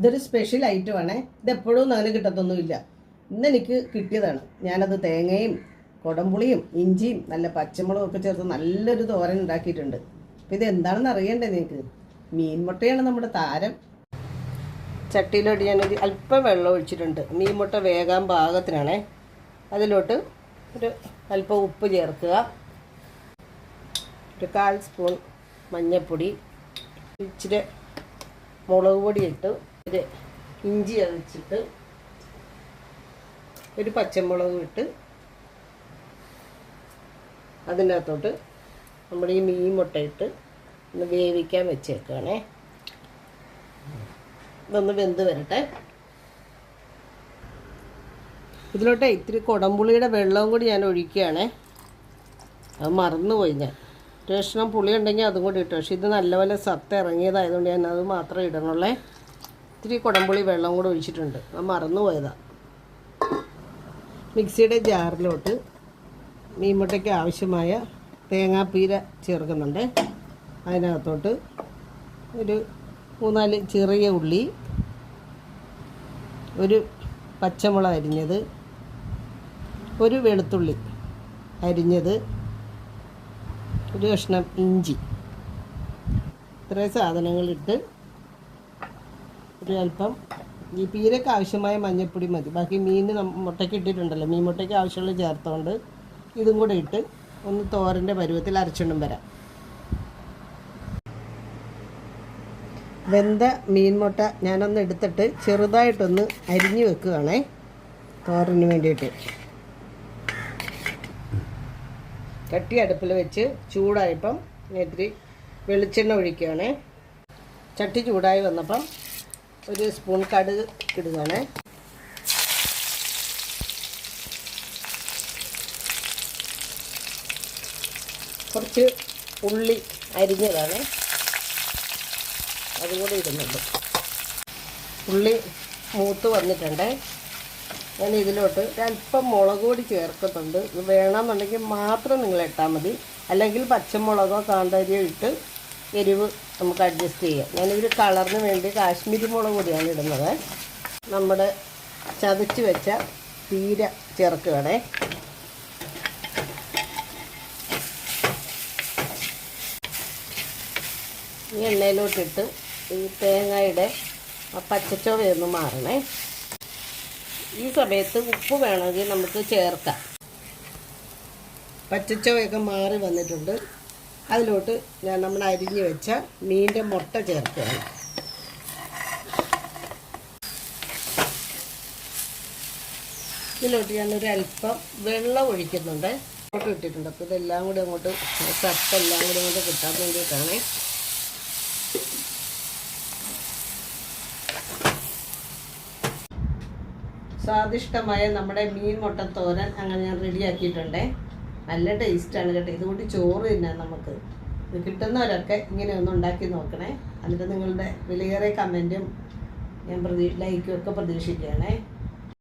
ഇതൊരു സ്പെഷ്യൽ ഐറ്റമാണ്. ഇതെപ്പോഴും അങ്ങനെ കിട്ടത്തൊന്നുമില്ല. ഇന്നെനിക്ക് കിട്ടിയതാണ്. ഞാനത് തേങ്ങയും കുടംപുളിയും ഇഞ്ചിയും നല്ല പച്ചമുളകും ഒക്കെ ചേർത്ത് നല്ലൊരു തോരൻ ഉണ്ടാക്കിയിട്ടുണ്ട്. അപ്പോൾ ഇതെന്താണെന്ന് അറിയണ്ടേ നിങ്ങൾക്ക്? മീൻ മുട്ടയാണ് നമ്മുടെ താരം. ചട്ടിയിലോട്ട് ഞാനൊരു അല്പം വെള്ളം ഒഴിച്ചിട്ടുണ്ട്. മീൻ മുട്ട വേകാൻ പാകത്തിനാണേ. അതിലോട്ട് ഒരു അല്പം ഉപ്പ് ചേർക്കുക, ഒരു 1/4 സ്പൂൺ മഞ്ഞൾപ്പൊടി, ഇച്ചിരി മുളക് പൊടി ഇട്ട്, ഒരു ഇഞ്ചി അരച്ചിട്ട്, ഒരു പച്ചമുളക് ഇട്ട് അതിനകത്തോട്ട് നമ്മുടെ ഈ മീൻ മുട്ട ഇട്ട് ഒന്ന് വേവിക്കാൻ വെച്ചേക്കുകയാണേ. ഇതൊന്ന് വെന്ത് വരട്ടെ. ഇതിലോട്ട് ഇത്തിരി കുടംപുളിയുടെ വെള്ളവും കൂടി ഞാൻ ഒഴിക്കുകയാണേ. അത് മറന്നുപോയി ഞാൻ. ഒരു കഷ്ണം പുളി ഉണ്ടെങ്കിൽ അതും കൂടി ഇട്ടു. പക്ഷേ ഇത് നല്ലപോലെ സത്ത് ഇറങ്ങിയതായതുകൊണ്ട് ഞാൻ അത് മാത്രമേ ഇടണുള്ളേ. ഇത്തിരി കുടംപുളി വെള്ളം കൂടി ഒഴിച്ചിട്ടുണ്ട്. അത് മറന്നുപോയതാണ്. മിക്സിയുടെ ജാറിലോട്ട് മീൻ മുട്ടയ്ക്ക് ആവശ്യമായ തേങ്ങാപ്പീര ചേർക്കുന്നുണ്ട്. അതിനകത്തോട്ട് ഒരു 3-4 ചെറിയ ഉള്ളി, ഒരു പച്ചമുളക് അരിഞ്ഞത്, ഒരു വെളുത്തുള്ളി അരിഞ്ഞത്, ഒരു കഷ്ണം ഇഞ്ചി, ഇത്രയും സാധനങ്ങളിട്ട് ഒരു അല്പം ഈ പീരയ്ക്ക് ആവശ്യമായ മഞ്ഞൾപ്പൊടി മതി. ബാക്കി മീൻ മുട്ടയ്ക്ക് ഇട്ടിട്ടുണ്ടല്ലോ, മീൻ മുട്ടയ്ക്ക് ആവശ്യമുള്ള ചേർത്തുകൊണ്ട് ഇതും കൂടെ ഇട്ട് ഒന്ന് തോരൻ്റെ പരുവത്തിൽ അരച്ചുകൊണ്ടും വരാം. വെന്ത മീൻ മുട്ട ഞാനൊന്ന് എടുത്തിട്ട് ചെറുതായിട്ടൊന്ന് അരിഞ്ഞു വെക്കുകയാണേ തോരന് വേണ്ടിയിട്ട്. ചട്ടി അടുപ്പിൽ വെച്ച് ചൂടായപ്പം ഇത്തിരി വെളിച്ചെണ്ണ ഒഴിക്കുകയാണേ. ചട്ടി ചൂടായി വന്നപ്പം ഒരു സ്പൂൺ കടുക് ഇടുകയാണേ. കുറച്ച് ഉള്ളി അരിഞ്ഞതാണ്, അതുകൂടി ഇടുന്നുണ്ട്. ഉള്ളി മൂത്ത് വന്നിട്ടുണ്ട്. ഞാൻ ഇതിലോട്ട് ഒരല്പം മുളക് പൊടി ചേർക്കുന്നുണ്ട്. ഇത് വേണമെന്നുണ്ടെങ്കിൽ മാത്രം നിങ്ങൾ ഇട്ടാൽ മതി, അല്ലെങ്കിൽ പച്ചമുളകോ കാന്താരിയോ ഇട്ട് എരിവ് നമുക്ക് അഡ്ജസ്റ്റ് ചെയ്യാം. ഞാനിതിൽ കളറിന് വേണ്ടി കാശ്മീരി മുളക് പൊടിയാണ് ഇടുന്നത്. നമ്മുടെ ചതച്ച് വെച്ച പീര ചേർക്കുകയാണേ. ഈ എണ്ണയിലോട്ടിട്ട് ഈ തേങ്ങയുടെ പച്ചച്ചോവയൊന്ന് മാറണേ. ഈ സമയത്ത് ഉപ്പ് വേണമെങ്കിൽ നമുക്ക് ചേർക്കാം. പച്ചച്ചോവയൊക്കെ മാറി വന്നിട്ടുണ്ട്. അതിലോട്ട് ഞാൻ നമ്മൾ അരിഞ്ഞ് വെച്ച മീനിൻ്റെ മുട്ട ചേർക്കുകയാണ്. ഇതിലോട്ട് ഞാനൊരു അല്പം വെള്ളം ഒഴിക്കുന്നുണ്ട്. അങ്ങോട്ട് ഇട്ടിട്ടുണ്ട്. അപ്പോൾ ഇതെല്ലാം കൂടി അങ്ങോട്ട് സത്തെല്ലാം കൂടി അങ്ങോട്ട് കിട്ടാൻ വേണ്ടിയിട്ടാണ്. സ്വാദിഷ്ടമായ നമ്മുടെ മീൻ മുട്ട തോരൻ അങ്ങനെ ഞാൻ റെഡിയാക്കിയിട്ടുണ്ട്. നല്ല ടേസ്റ്റാണ് കേട്ടോ. ഇതുകൊണ്ട് ചോറ് തിന്നാൻ നമുക്ക്. ഇത് കിട്ടുന്നവരൊക്കെ ഇങ്ങനെ ഒന്ന് ഉണ്ടാക്കി നോക്കണേ. എന്നിട്ട് നിങ്ങളുടെ വിലയേറിയ കമൻറ്റും ഞാൻ ലൈക്കും ഒക്കെ പ്രതീക്ഷിക്കുകയാണേ.